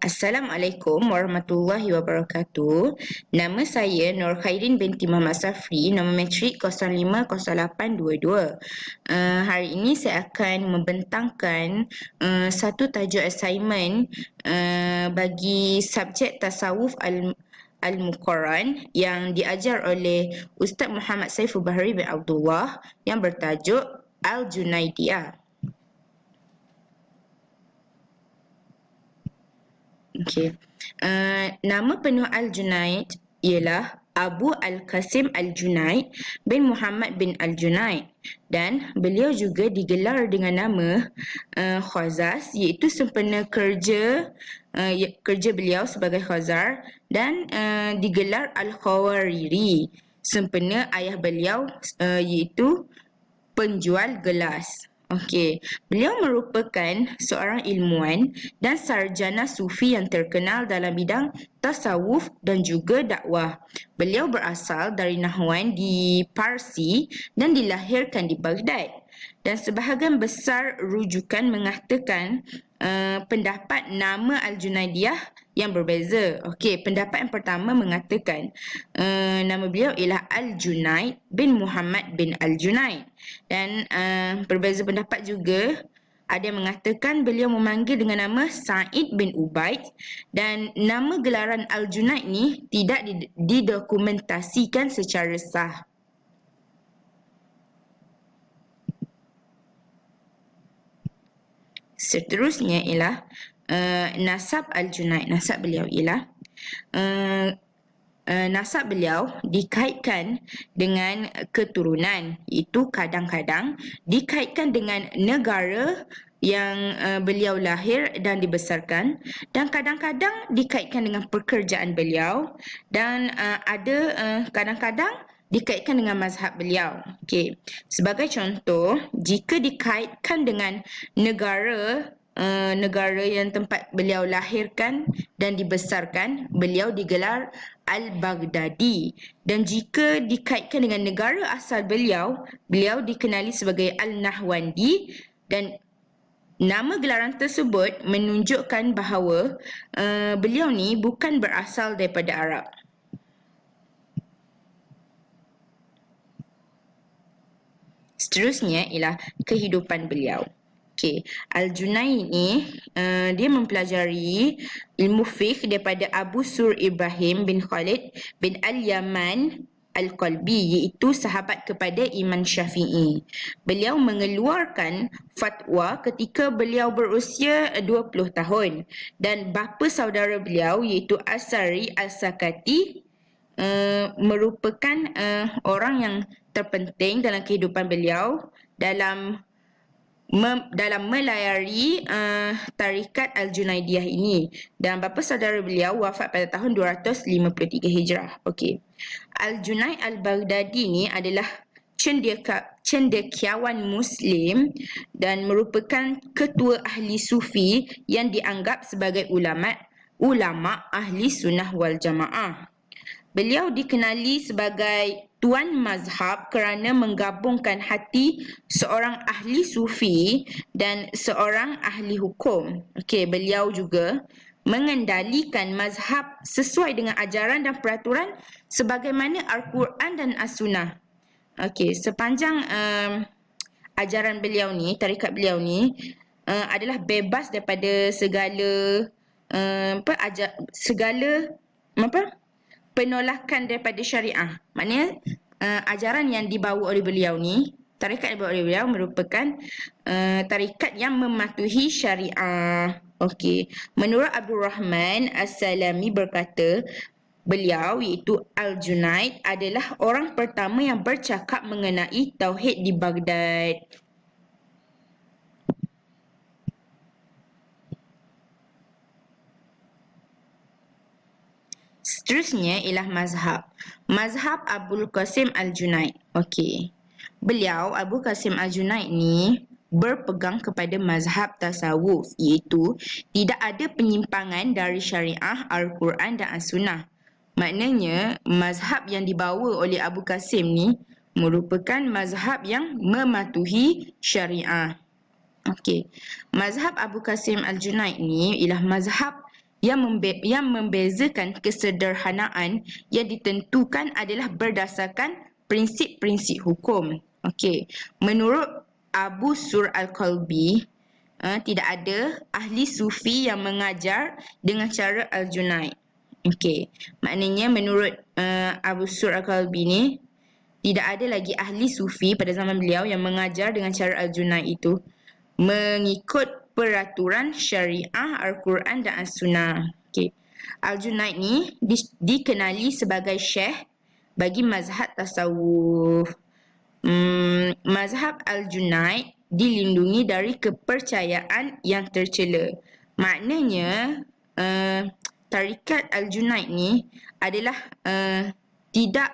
Assalamualaikum warahmatullahi wabarakatuh. Nama saya Nur Khairin binti Muhammad Safri, nama matrik 050822. Hari ini saya akan membentangkan satu tajuk assignment bagi subjek tasawuf Al-Muqarran yang diajar oleh Ustaz Muhammad Saiful Bahri bin Abdullah yang bertajuk Al-Junaidiyah. Okey. Nama penuh Al-Junaid ialah Abu Al-Qasim Al-Junaid bin Muhammad bin Al-Junaid, dan beliau juga digelar dengan nama Khazaz, iaitu sempena kerja beliau sebagai khazar, dan digelar Al-Khawariri sempena ayah beliau iaitu penjual gelas. Okey, beliau merupakan seorang ilmuwan dan sarjana sufi yang terkenal dalam bidang tasawuf dan juga dakwah. Beliau berasal dari Nahwan di Parsi dan dilahirkan di Baghdad. Dan sebahagian besar rujukan mengatakan pendapat nama Al-Junaidiyah yang berbeza. Okey, pendapat yang pertama mengatakan nama beliau ialah Al-Junaid bin Muhammad bin Al-Junaid, dan berbeza pendapat juga. Ada yang mengatakan beliau memanggil dengan nama Sa'id bin Ubaid, dan nama gelaran Al-Junaid ni tidak didokumentasikan secara sah. Seterusnya ialah nasab Al-Junaid. Nasab beliau ialah nasab beliau dikaitkan dengan keturunan, iaitu kadang-kadang dikaitkan dengan negara yang beliau lahir dan dibesarkan, dan kadang-kadang dikaitkan dengan pekerjaan beliau, dan ada kadang-kadang dikaitkan dengan mazhab beliau. Okey, sebagai contoh, jika dikaitkan dengan negara yang tempat beliau lahirkan dan dibesarkan, beliau digelar Al-Baghdadi, dan jika dikaitkan dengan negara asal beliau dikenali sebagai Al-Nahwandi, dan nama gelaran tersebut menunjukkan bahawa beliau ni bukan berasal daripada Arab. Seterusnya ialah kehidupan beliau. Okey, Al-Junaid ni dia mempelajari ilmu fiqh daripada Abu Sur Ibrahim bin Khalid bin Al-Yaman Al-Qalbi, iaitu sahabat kepada Imam Syafi'i. Beliau mengeluarkan fatwa ketika beliau berusia 20 tahun, dan bapa saudara beliau iaitu Asari Al-Sakati merupakan orang yang terpenting dalam kehidupan beliau dalam melayari tarikat Al-Junaidiyah ini, dan bapa saudara beliau wafat pada tahun 253 Hijrah. Okey. Al-Junaid Al-Baghdadi ni adalah cendekiawan Muslim dan merupakan ketua ahli sufi yang dianggap sebagai ulama ahli sunnah wal jamaah. Beliau dikenali sebagai tuan mazhab kerana menggabungkan hati seorang ahli sufi dan seorang ahli hukum. Okey, beliau juga mengendalikan mazhab sesuai dengan ajaran dan peraturan sebagaimana Al-Quran dan As-Sunnah. Okey, sepanjang ajaran beliau ni, tarikat beliau ni adalah bebas daripada segala penolakan daripada syariah. Maknanya ajaran yang dibawa oleh beliau ni, tarikat yang dibawa oleh beliau merupakan tarikat yang mematuhi syariah. Okey, menurut Abdul Rahman As-Salami berkata, beliau iaitu Al-Junaid adalah orang pertama yang bercakap mengenai tauhid di Baghdad. Seterusnya ialah Mazhab Abul Qasim Al-Junaid. Okey. Beliau, Abu Qasim Al-Junaid ni berpegang kepada mazhab tasawuf, iaitu tidak ada penyimpangan dari syariah, Al-Quran dan As-Sunnah. Maknanya mazhab yang dibawa oleh Abu Qasim ni merupakan mazhab yang mematuhi syariah. Okey. Mazhab Abu Qasim Al-Junaid ni ialah mazhab yang membezakan kesederhanaan yang ditentukan adalah berdasarkan prinsip-prinsip hukum. Okey, menurut Abu Sur Al-Qalbi, tidak ada ahli sufi yang mengajar dengan cara Al-Junaid. Okey, maknanya menurut Abu Sur Al-Qalbi ni, tidak ada lagi ahli sufi pada zaman beliau yang mengajar dengan cara Al-Junaid itu mengikut peraturan syariah Al-Quran dan As-Sunnah. Okay. Al-Junaid ni dikenali sebagai syekh bagi mazhab tasawuf. Mazhab Al-Junaid dilindungi dari kepercayaan yang tercela. Maknanya tarikat Al-Junaid ni adalah tidak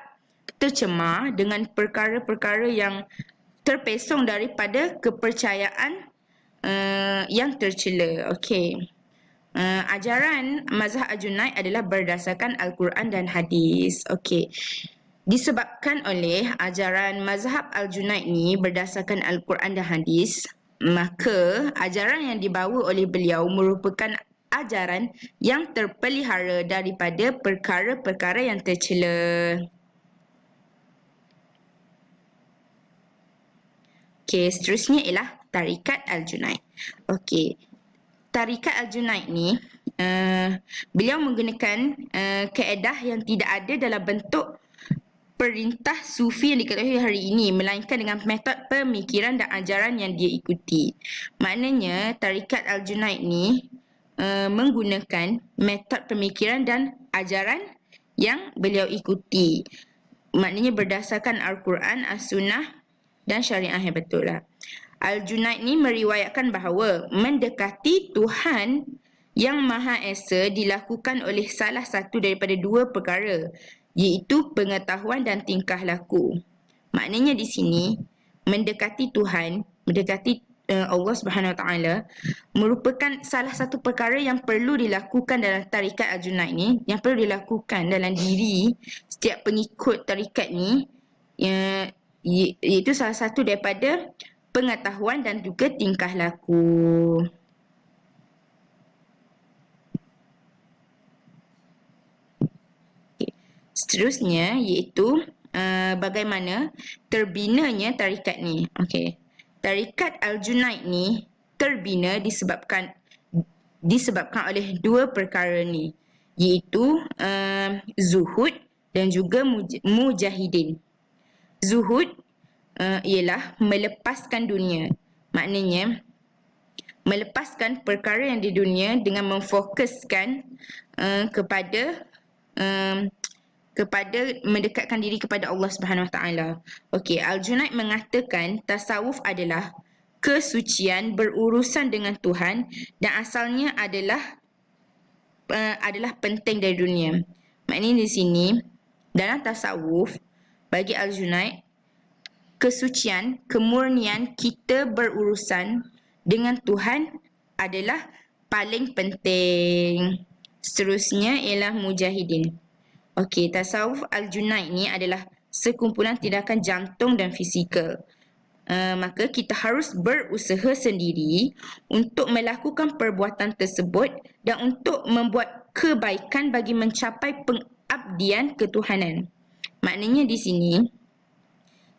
tercemar dengan perkara-perkara yang terpesong daripada kepercayaan yang tercela. Okey. Ajaran mazhab Al-Junaid adalah berdasarkan Al-Quran dan hadis. Okey. Disebabkan oleh ajaran mazhab Al-Junaid ni berdasarkan Al-Quran dan hadis, maka ajaran yang dibawa oleh beliau merupakan ajaran yang terpelihara daripada perkara-perkara yang tercela. Okey, seterusnya ialah tarikat Al-Junaid. Okey, tarikat Al-Junaid ni beliau menggunakan kaedah yang tidak ada dalam bentuk perintah sufi yang diketahui hari ini, melainkan dengan metod pemikiran dan ajaran yang dia ikuti. Maknanya tarikat Al-Junaid ni menggunakan metod pemikiran dan ajaran yang beliau ikuti. Maknanya berdasarkan Al-Quran, As-Sunnah dan syariah yang betul lah. Al-Junaid ni meriwayatkan bahawa mendekati Tuhan yang Maha Esa dilakukan oleh salah satu daripada dua perkara, iaitu pengetahuan dan tingkah laku. Maknanya di sini mendekati Tuhan, mendekati Allah Subhanahu Wa Taala merupakan salah satu perkara yang perlu dilakukan dalam tarikat Al-Junaid ni, yang perlu dilakukan dalam diri setiap pengikut tarikat ni, iaitu salah satu daripada pengetahuan dan juga tingkah laku. Seterusnya iaitu bagaimana terbinanya tarikat ni. Okey. Tarikat Al-Junaid ni terbina disebabkan oleh dua perkara ni, iaitu zuhud dan juga mujahidin. Zuhud ialah melepaskan dunia. Maknanya melepaskan perkara yang di dunia dengan memfokuskan kepada mendekatkan diri kepada Allah Subhanahu Wa Taala. Okey, Al-Junaid mengatakan tasawuf adalah kesucian berurusan dengan Tuhan dan asalnya adalah penting dari dunia. Maknanya di sini dalam tasawuf bagi Al-Junaid, kesucian, kemurnian kita berurusan dengan Tuhan adalah paling penting. Seterusnya ialah mujahidin. Okey, tasawuf Al-Junaid ni adalah sekumpulan tindakan jantung dan fizikal. Maka kita harus berusaha sendiri untuk melakukan perbuatan tersebut dan untuk membuat kebaikan bagi mencapai pengabdian ketuhanan. Maknanya di sini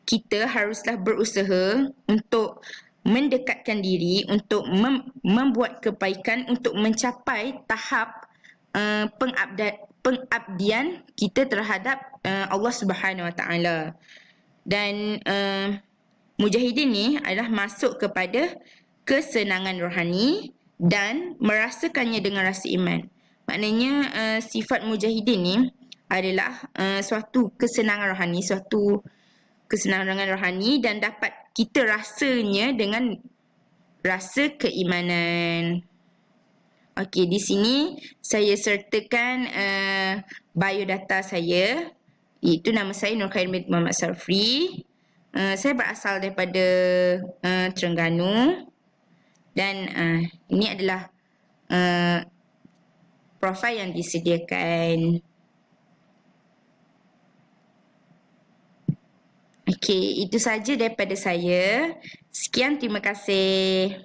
kita haruslah berusaha untuk mendekatkan diri, untuk membuat kebaikan, untuk mencapai tahap pengabdian kita terhadap Allah Subhanahu Wa Taala. Dan mujahidin ni adalah masuk kepada kesenangan rohani dan merasakannya dengan rasa iman. Maknanya sifat mujahidin ni adalah suatu kesenangan rohani, suatu kesenangan rohani dan dapat kita rasanya dengan rasa keimanan. Okey, di sini saya sertakan biodata saya, iaitu nama saya Nur Khair binti Muhammad Safri. Saya berasal daripada Terengganu dan ini adalah profil yang disediakan. Okey, itu saja daripada saya. Sekian, terima kasih.